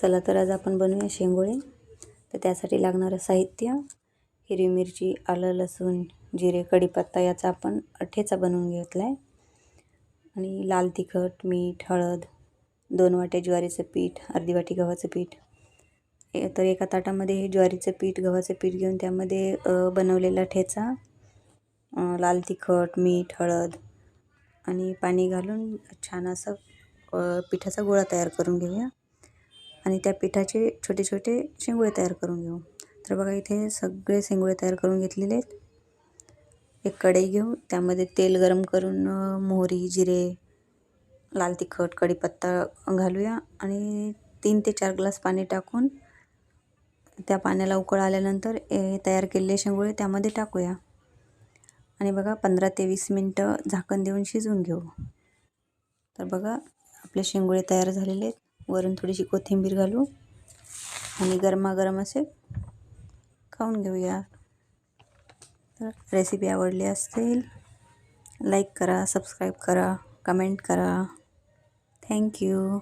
चला तर आज आपण बनवूया शेंगोळे. तर त्यासाठी लागणारं साहित्य: हिरवी मिरची, आलं, लसूण, जिरे, कढीपत्ता याचा आपण ठेचा बनवून घेतला आहे. आणि लाल तिखट, मीठ, हळद, 2 वाट्या ज्वारीचं पीठ, अर्धी वाटी गव्हाचं पीठ. तर एका ताटामध्ये हे ज्वारीचं पीठ, गव्हाचं पीठ घेऊन त्यामध्ये बनवलेला ठेचा, लाल तिखट, मीठ, हळद आणि पाणी घालून छान असं पिठाचा गोळा तयार करून घेऊया. आणि त्या पिठाचे छोटे छोटे शेंगोळे तयार करून घेऊ. तर बघा इथे सगळे शेंगोळे तयार करून घेतलेले आहेत. एक कढई घेऊ, त्यामध्ये तेल गरम करून मोहरी, जिरे, लाल तिखट, कढीपत्ता घालूया आणि 3 ते 4 ग्लास पाणी टाकून त्या पाण्याला उकळ आल्यानंतर तयार केलेले शेंगोळे त्यामध्ये टाकूया. आणि बघा 15 ते 20 मिनटं झाकण देऊन शिजवून घेऊ. तर बघा आपले शेंगोळे तयार झालेले आहेत. वरून थोडीशी कोथिंबीर घालू आणि गरमागरम असे खाऊन घेऊया. तर रेसिपी आवडली असेल लाईक करा, सबस्क्राईब करा, कमेंट करा. थँक्यू.